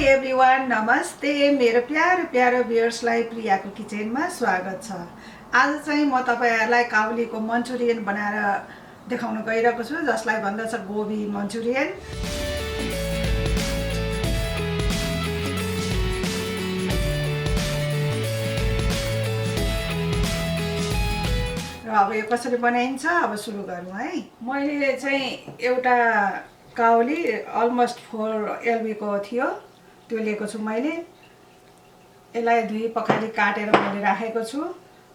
High everyone, नमस्ते। मेरो प्यारो प्यारो भ्युअर्सलाई प्रियाको किचनमा स्वागत छ। आज चाहिँ म तपाईहरुलाई काउलीको मन्चुरियन बनाएर देखाउन गइरहेको छु, जसलाई भन्दछ गोबी मन्चुरियन। र अब यो कसरी बनाइन्छ अब सुरु गरौँ है। मैले चाहिँ एउटा काउली अलमोस्ट 4 LB को थियो, त्यो लिएको छु मैले। यसलाई धुई पखाली काटेर मैले राखेको छु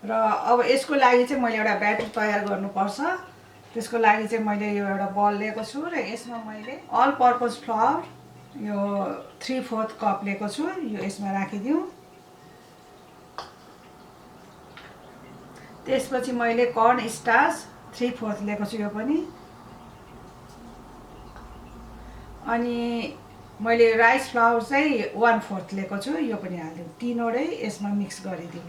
र अब यसको लागि चाहिँ मैले एउटा ब्याटर तयार गर्नुपर्छ। त्यसको लागि चाहिँ मैले यो एउटा बल लिएको छु र यसमा मैले अल पर्पज फ्लावर यो 3/4 कप लिएको छु। यो यसमा राखिदिउँ। त्यसपछि मैले कर्न स्टार्च 3/4 लिएको छु, यो पनि। अनि मैले राइस फ्लावर चाहिँ 1/4 लिएको छु, यो पनि हालिदिउँ। तीनवटै यसमा मिक्स गरिदिउँ।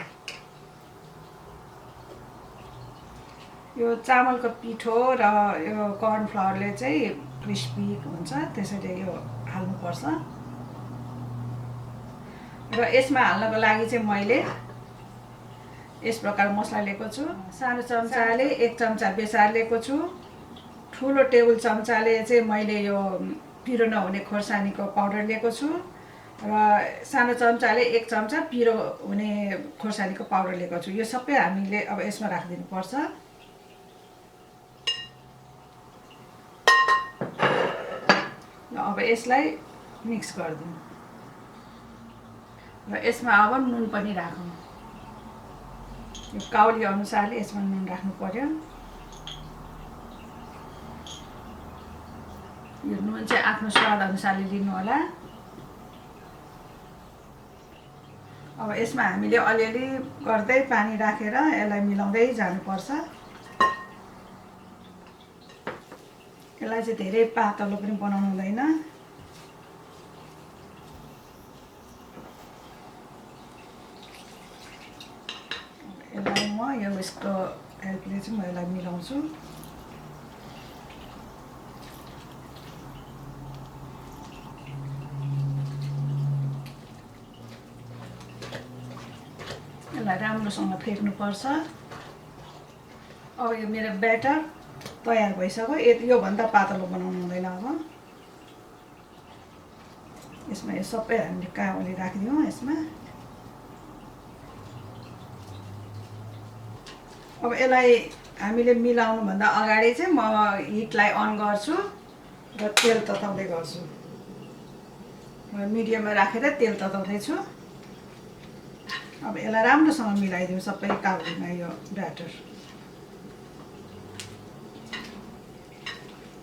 यो चामलको पिठो र यो कर्न फ्लावरले चाहिँ क्रिस्पी हुन्छ, त्यसैले यो हाल्नुपर्छ। र यसमा हाल्नको लागि चाहिँ मैले यस प्रकार मसला लिएको छु। सानो चम्चाले 1 चम्चा बेसार लिएको छु। ठुलो टेबल चम्चाले चाहिँ मैले यो पिरो नहुने खोर्सानीको पाउडर लिएको छु र सानो चम्चाले 1 चम्चा पिरो हुने खोर्सानीको पाउडर लिएको छु। यो सबै हामीले अब यसमा राखिदिनु पर्छ। अब यसलाई मिक्स गरिदिउँ र यसमा अब नुन पनि राखौँ। यो काउली अनुसारले यसमा नुन राख्नु पर्यो। यो नुन चाहिँ आफ्नो स्वाद अनुसारले लिनु होला। अब यसमा हामीले अलिअलि गर्दै पानी राखेर यसलाई मिलाउँदै जानुपर्छ। यसलाई चाहिँ धेरै पातलो पनि बनाउनु हुँदैन। यसलाई म यो यसको हेल्पले चाहिँ म यसलाई मिलाउँछु। यसलाई राम्रोसँग फेक्नुपर्छ। अब यो मेरो ब्याटर तयार भइसक्यो। योभन्दा पातलो बनाउनु हुँदैन। अब यसमा यो सबै हामीले काउली राखिदिउँ। यसमा अब यसलाई हामीले मिलाउनुभन्दा अगाडि चाहिँ म हिटलाई अन गर्छु र तेल तताउँदै गर्छु। मिडियममा राखेर तेल तताउँदैछु। अब यसलाई राम्रोसँग मिलाइदिउँ सबै काउलीमा यो ब्याटर।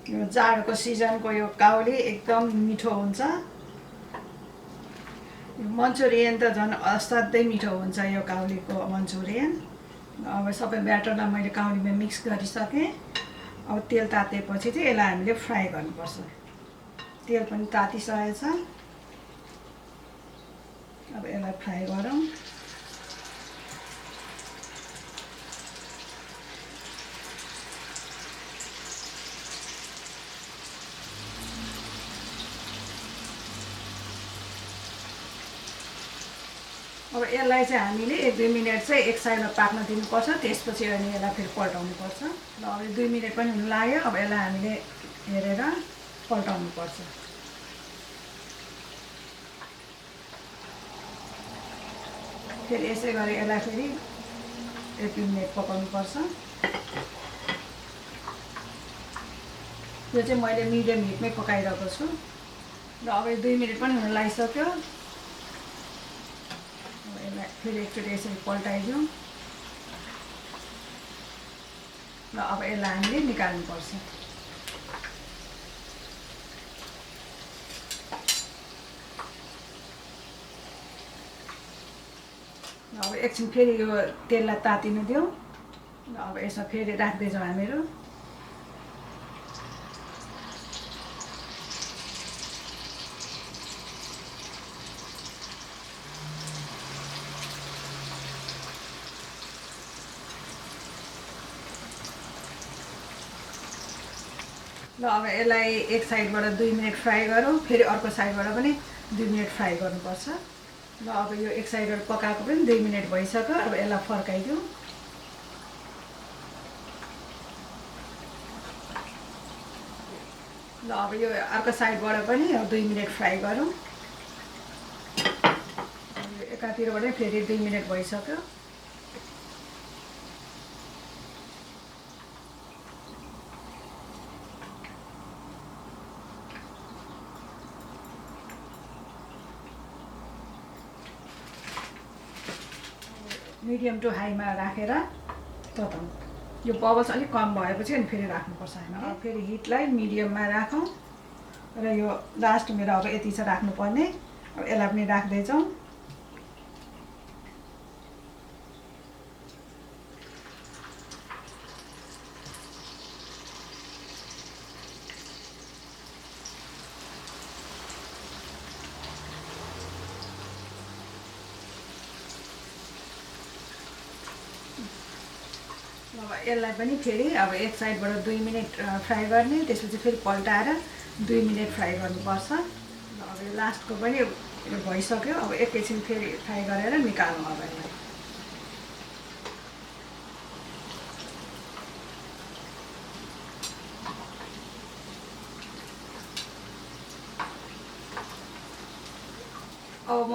यो जाडोको सिजनको यो काउली एकदम मिठो हुन्छ। यो मन्चुरियन त झन् असाध्यै मिठो हुन्छ यो काउलीको मन्चुरियन। अब सबै ब्याटरलाई मैले काउलीमा मिक्स गरिसकेँ। अब तेल तातेपछि चाहिँ यसलाई हामीले फ्राई गर्नुपर्छ। तेल पनि तातिसकेको छ। अब यसलाई फ्राई गरौँ। अब यसलाई चाहिँ हामीले 1-2 मिनट चाहिँ एक साइडमा पाक्न दिनुपर्छ। त्यसपछि अनि यसलाई फेरि पल्टाउनु पर्छ। ल अब 2 मिनट पनि हुन लाग्यो। अब यसलाई हामीले हेरेर पल्टाउनु पर्छ। फेरि यसै गरी यसलाई फेरि 1-2 मिनट पकाउनु पर्छ। यो चाहिँ मैले मिडियम हिटमै पकाइरहेको छु। र अब 2 मिनट पनि हुन लागिसक्यो। फेरि एकचोटि यसरी पल्टाइदिउँ र अब यसलाई हामीले निकाल्नुपर्छ। अब एकछिन फेरि यो तेललाई तातिनु दिउँ र अब यसमा फेरि राख्दै जाउँ हामीहरू। ल अब यसलाई एक साइडबाट 2 मिनट फ्राई गरौँ। फेरि अर्को साइडबाट पनि 2 मिनट फ्राई गर्नुपर्छ। ल अब यो एक साइडबाट पकाएको पनि 2 मिनट भइसक्यो। अब यसलाई फर्काइदिउँ। ल अब यो अर्को साइडबाट पनि 2 मिनट फ्राई गरौँ। एकातिरबाट फेरि 2 मिनट भइसक्यो। मिडियम टु हाईमा राखेर तताउँ। यो बबल्स अलिक कम भएपछि अनि फेरि राख्नुपर्छ हामीले। फेरि हिटलाई मिडियममा राखौँ र यो लास्ट मेरो अब यति चाहिँ राख्नुपर्ने। अब यसलाई पनि राख्दैछौँ। अब यसलाई पनि फेरि अब एक साइडबाट 2 मिनट फ्राई गर्ने, त्यसपछि फेरि पल्टाएर 2 मिनट फ्राई गर्नुपर्छ। अब यो लास्टको पनि यो भइसक्यो। अब एकैछिन फेरि फ्राई गरेर निकाल्नु। अब यसलाई अब म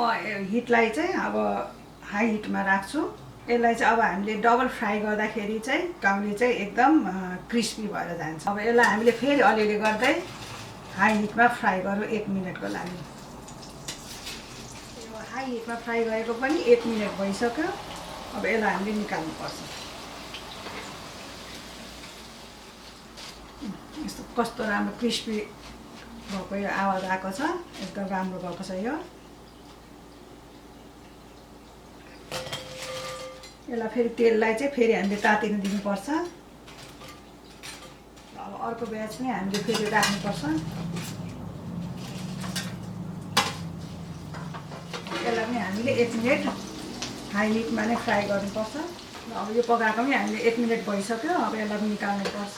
हिटलाई चाहिँ अब हाई हिटमा राख्छु। यसलाई चाहिँ अब हामीले डबल फ्राई गर्दाखेरि चाहिँ काउली चाहिँ एकदम क्रिस्पी भएर जान्छ। अब यसलाई हामीले फेरि अलिअलि गर्दै हाई हिटमा फ्राई गरौँ 1 मिनटको लागि। यो हाई हिटमा फ्राई गरेको पनि 1 मिनट भइसक्यो। अब यसलाई हामीले निकाल्नुपर्छ। यस्तो कस्तो राम्रो क्रिस्पी भएको यो आवाज आएको छ। एकदम राम्रो भएको छ यो। यसलाई फेरि तेललाई चाहिँ फेरि हामीले तातिन दिनुपर्छ। अब अर्को ब्याच पनि हामीले फेरि राख्नुपर्छ। यसलाई पनि हामीले 1 मिनट हाई हिटमा नै फ्राई गर्नुपर्छ। अब यो पकाएको पनि हामीले 1 मिनट भइसक्यो। अब यसलाई पनि निकाल्नुपर्छ।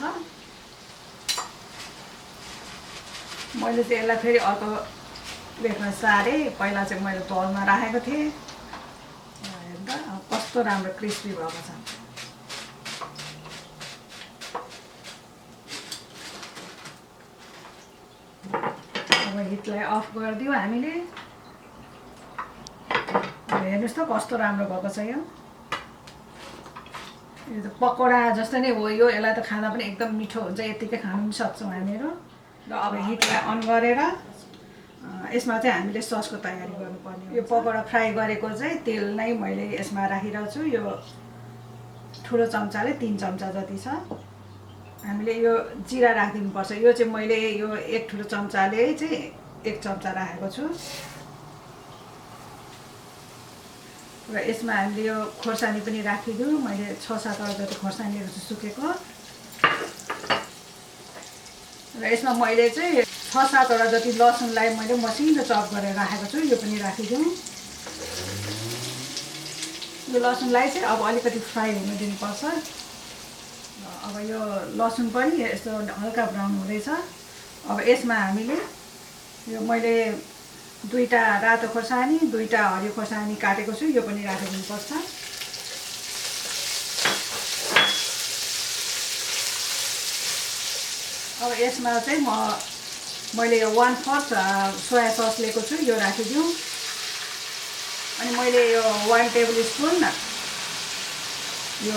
मैले चाहिँ यसलाई फेरि अर्को प्लेटमा सारेँ। पहिला चाहिँ मैले तलमा राखेको थिएँ। कस्तो राम्रो क्रिस्पी भएको छ। अब हिटलाई अफ गरिदिउँ हामीले। हेर्नुहोस् त कस्तो राम्रो भएको छ यो। यो त पकौडा जस्तो नै हो यो। यसलाई त खाँदा पनि एकदम मिठो हुन्छ। यतिकै खानु पनि सक्छौँ हामीहरू। र अब हिटलाई अन गरेर यसमा चाहिँ हामीले ससको तयारी गर्नुपर्ने। यो पकौडा फ्राई गरेको चाहिँ तेल नै मैले यसमा राखिरहेको छु। यो ठुलो चम्चाले 3 चम्चा जति छ। हामीले यो जिरा राखिदिनुपर्छ। यो चाहिँ मैले यो एक ठुलो चम्चाले चाहिँ 1 चम्चा राखेको छु। र यसमा हामीले यो खोर्सानी पनि राखिदिउँ। मैले 6-7 वटा जति खोर्सानीहरू सुकेको। र यसमा मैले चाहिँ 6-7 वटा जति लसुनलाई मैले मसिनो चप गरेर राखेको छु। यो पनि राखिदिउँ। यो लसुनलाई चाहिँ अब अलिकति फ्राई हुन दिनुपर्छ। अब यो लसुन पनि यस्तो हल्का ब्राउन हुँदैछ। अब यसमा हामीले यो मैले 2टा रातो खोर्सानी 2टा हरियो खोर्सानी काटेको छु। यो पनि राखिदिनुपर्छ। अब यसमा चाहिँ मैले यो 1/4 सोया सस लिएको छु। यो राखिदिउँ। अनि मैले यो 1 टेबलस्पुन यो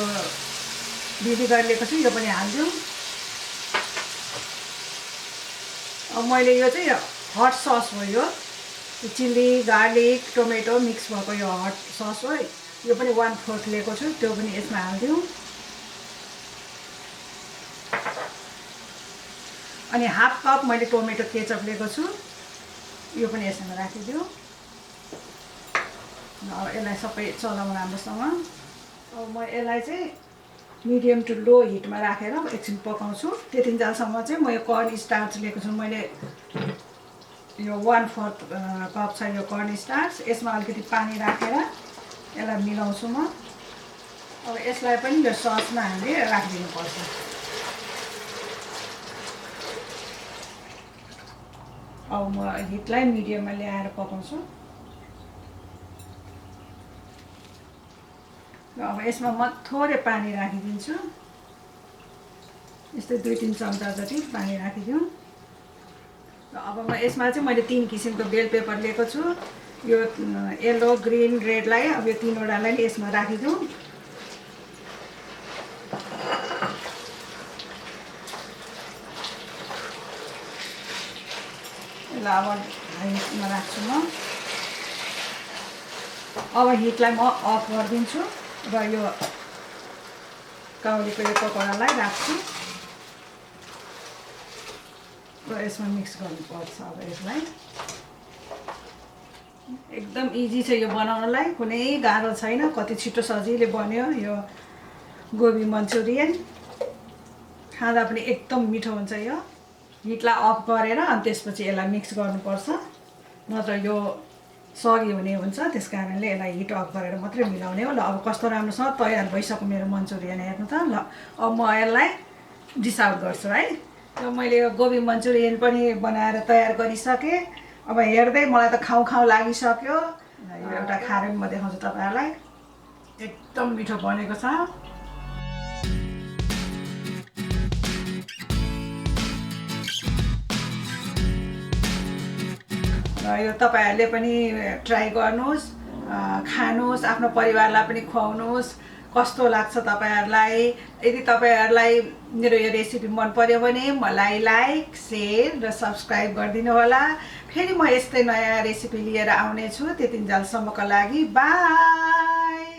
भिनेगर लिएको छु। यो पनि हालिदिउँ। अब मैले यो चाहिँ हट सस हो। यो चिल्ली गार्लिक टोमेटो मिक्स भएको यो हट सस हो। यो पनि 1/4 लिएको छु। त्यो पनि यसमा हालिदिउँ। अनि हाफ कप मैले टोमेटो केचप लिएको छु। यो पनि यसमा राखिदिउँ। अब यसलाई सबै चलाउँ राम्रोसँग। अब म यसलाई चाहिँ मिडियम टु लो हिटमा राखेर एकछिन पकाउँछु। त्यतिन्जेलसम्म चाहिँ म यो कर्न स्टार्च लिएको छु। मैले यो 1/4 कप छ यो कर्न स्टार्च। यसमा अलिकति पानी राखेर यसलाई मिलाउँछु म। अब यसलाई पनि यो ससमा हामीले राखिदिनुपर्छ। अब म हिटलाई मिडियममा ल्याएर पकाउँछु। र अब यसमा म थोरै पानी राखिदिन्छु, यस्तै 2-3 चम्चा जति पानी राखिदिउँ। र अब म यसमा चाहिँ मैले 3 किसिमको बेल पेपर लिएको छु। यो येलो, ग्रिन, रेडलाई अब यो 3वटालाई यसमा राखिदिउँ। यसलाई अब हाईमा राख्छु म। अब हिटलाई म अफ गरिदिन्छु र यो काउलीको यो पकौडालाई राख्छु र यसमा मिक्स गर्नुपर्छ। अब यसलाई एकदम इजी छ यो बनाउनलाई, कुनै गाह्रो छैन, कति छिटो सजिलै बन्यो यो गोबी मन्चुरियन। खाँदा पनि एकदम मिठो हुन्छ यो। हिटलाई अफ गरेर अनि त्यसपछि यसलाई मिक्स गर्नुपर्छ, नत्र यो सगी हुने हुन्छ। त्यस कारणले यसलाई हिट अफ गरेर मात्रै मिलाउने हो। ल अब कस्तो राम्रोसँग तयार भइसक्यो मेरो मन्चुरियन, हेर्नु त। ल अब म यसलाई डिस आउट गर्छु है। र मैले यो गोबी मन्चुरियन पनि बनाएर तयार गरिसकेँ। अब हेर्दै मलाई त खाउँ खाउँ लागिसक्यो। यो एउटा खाएर म देखाउँछु तपाईँहरूलाई, एकदम मिठो बनेको छ। र यो तपाईँहरूले पनि ट्राई गर्नुहोस्, खानुहोस्, आफ्नो परिवारलाई पनि खुवाउनुहोस्। कस्तो लाग्छ तपाईँहरूलाई? यदि तपाईँहरूलाई मेरो यो रेसिपी मन पर्यो भने मलाई लाइक, सेयर र सब्सक्राइब गरिदिनु होला। फेरि म यस्तै नयाँ रेसिपी लिएर आउनेछु। त्यतिन्जेलसम्मको लागि बाई।